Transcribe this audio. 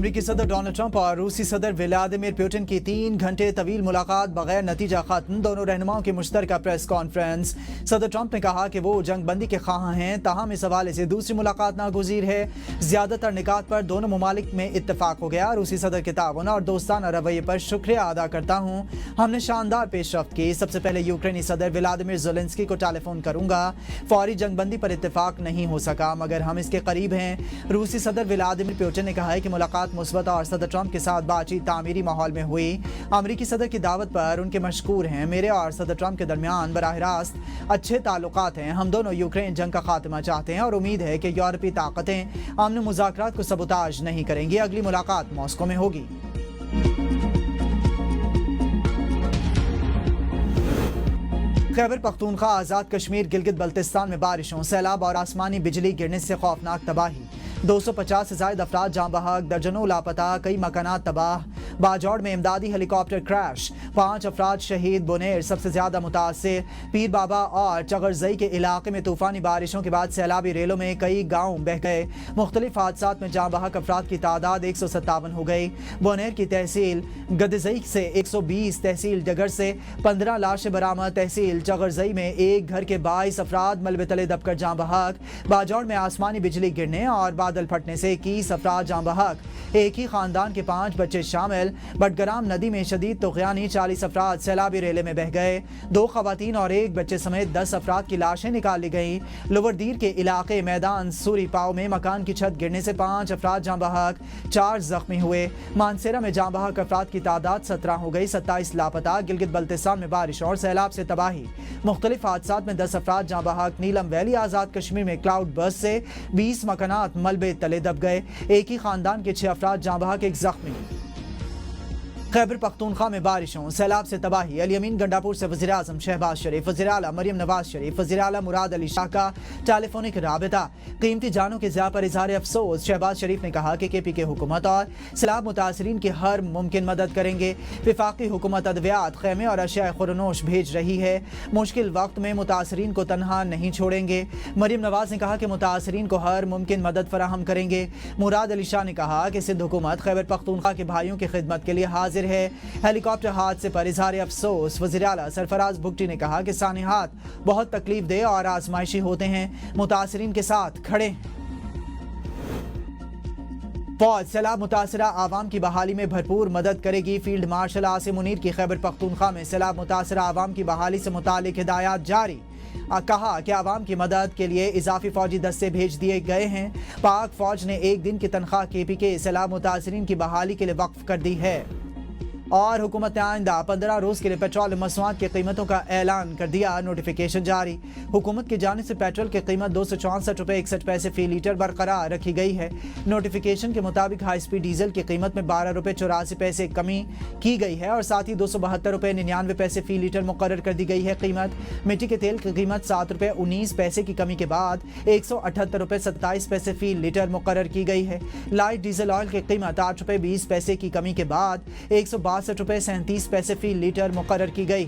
अमरीकी सदर Donald Trump और रूसी सदर व्लादिमीर पुतिन की 3 घंटे तवील मुलाकात बगैर नतीजा खत्म। दोनों रहनुमाओं की मुश्तरका प्रेस कॉन्फ्रेंस। सदर ट्रंप ने कहा कि वो जंग बंदी के ख्वाह हैं, ताहम इस हवाले से दूसरी मुलाकात नागुज़ीर है। ज्यादातर निकात पर दोनों ममालिक में इत्तफाक हो गया। रूसी सदर के ताउन और दोस्ताना रवैये पर शुक्रिया अदा करता हूँ। हमने शानदार पेशरफ्त की। सबसे पहले यूक्रेनी सदर व्लादिमीर ज़ेलेंस्की को टेलीफोन करूंगा। फौरी जंग बंदी पर इत्तफाक नहीं हो सका मगर हम इसके करीब हैं। रूसी सदर व्लादिमीर पुतिन ने कहा है कि मुलाकात मुस्बत और सदर ट्रंप के साथ बातचीत तामीरी माहौल में हुई। अमरीकी सदर की दावत पर उनके मशकूर हैं। मेरे और सदर ट्रंप के दरमियान बराह रास्त अच्छे ताल्लुकात हैं। हम दोनों यूक्रेन जंग का खात्मा चाहते हैं और उम्मीद है कि यूरोपीय ताकतें अमन मुज़ाकरात को सबूताज नहीं करेंगी। अगली मुलाकात मॉस्को में होगी। खैबर पख्तूनख्वा, आज़ाद कश्मीर, गिलगित बल्तिस्तान में बारिशों, सैलाब और आसमानी बिजली गिरने से खौफनाक तबाही। 250 से ज़ायद अफराद जाँ बहक, दर्जनों लापता, कई मकानात तबाह। बाजौड़ में इमदादी हेलीकॉप्टर क्रैश, 5 अफराद शहीद। बुनेर सबसे ज़्यादा मुतासिर। पीर बाबा और चगरजई के इलाके में तूफ़ानी बारिशों के बाद सैलाबी रेलों में कई गाँव बह गए। मुख्तलिफ हादसात में जाँ बहक अफराद की तादाद 157 हो गई। बुनेर की तहसील गदजई से 120, तहसील डगर से 15 लाशें बरामद। तहसील चगरजई में एक घर के 22 अफराद मलबे तले दबकर जाँ बहक। बाजौड़ में आसमानी बिजली गिरने और बादल फटने से 21 अफराद जाँ बहक। एक ही खानदान के 5 बच्चे शामिल। बटगराम नदी में शदीद तुग़यानी, 40 अफराद सैलाबी रेले में बह गए। 2 खवातीन और 1 बच्चे समेत 10 अफराद की लाशें निकाल ली गईं। लोवरदीर के इलाके मैदान सूरी पाव में मकान की छत गिरने से 5 अफराद जाँ बहक, 4 जख्मी हुए। मानसेरा में जाँ बहक अफराद की तादाद 17 हो गई, 27 लापता। गिलगित बल्तिस्तान में बारिश और सैलाब से तबाही। मुख्तलिफ हादसात में 10 अफराद जाँ बहक। नीलम वैली, आज़ाद कश्मीर में क्लाउड बर्स्ट से 20 मकानात मलबे तले दब गए। एक ही खानदान के 6 अफराद जाँ बहक, 1 जख्मी। खैबर पख्तूनख्वा में बारिशों, सैलाब से तबाही। अल यमीन गंडापुर से वज़ीर आज़म शहबाज शरीफ, वज़ीर आला मरियम नवाज शरीफ, वज़ीर आला मुराद अली शाह का टेलीफोनिक राबिता। कीमती जानों के ज़िया पर इज़हार अफसोस। शहबाज शरीफ ने कहा कि KPK हुकूमत और सैलाब मुतासरीन की हर मुमकिन मदद करेंगे। वफाकी हुकूमत अद्वियात, खैमे और अशिया खुरनोश भेज रही है। मुश्किल वक्त में मुतासरीन को तनहा नहीं छोड़ेंगे। मरियम नवाज ने कहा कि मुतासरीन को हर मुमकिन मदद फराहम करेंगे। मुराद अली शाह ने कहा कि सिंध हुकूमत खैबर पख्तूनख्वा के भाइयों की खिदमत के लिए हाजिर है। हेलीकॉप्टर हादसे पर इज़हार अफसोस। वज़ीर आला सरफराज भुगटी ने कहा कि सानिहात बहुत तकलीफ दे और आजमाइशी होते हैं, मुतासरीन के साथ खड़े। फौज सैलाब मुतासरा आवाम की बहाली में भरपूर मदद करेगी। फील्ड मार्शल आसिम मुनीर की खैबर पख्तूनख्वा में सैलाब मुतासरा आवाम की बहाली से मुतालिक हिदायत जारी। कहा कि आवाम की मदद के लिए इजाफी फौजी दस्ते भेज दिए गए हैं। पाक फौज ने 1 दिन की तनख्वाह KPK सैलाब मुतासरीन की बहाली के लिए वक्फ कर दी है। और हुकूमत ने आइंदा 15 रोज़ के लिए पेट्रोल मसनूआत की कीमतों का ऐलान कर दिया। नोटिफिकेशन जारी। हुकूमत की जानिब से पेट्रोल की कीमत 264 रुपये 61 पैसे फी लीटर बरकरार रखी गई है। नोटिफिकेशन के मुताबिक हाई स्पीड डीजल की कीमत में 12 रुपये 84 पैसे कमी की गई है और साथ ही 272 रुपये 99 पैसे फी लीटर मुकर्रर कर दी गई है कीमत। मिट्टी के तेल की कीमत 7 रुपये 19 पैसे की कमी के बाद 178 रुपये 27 पैसे फी लीटर मुकर्रर की गई है। लाइट डीजल ऑयल की कीमत 8 रुपये 20 पैसे की कमी के बाद 162 रुपये 37 पैसे फी लीटर मुकर्रर की गई।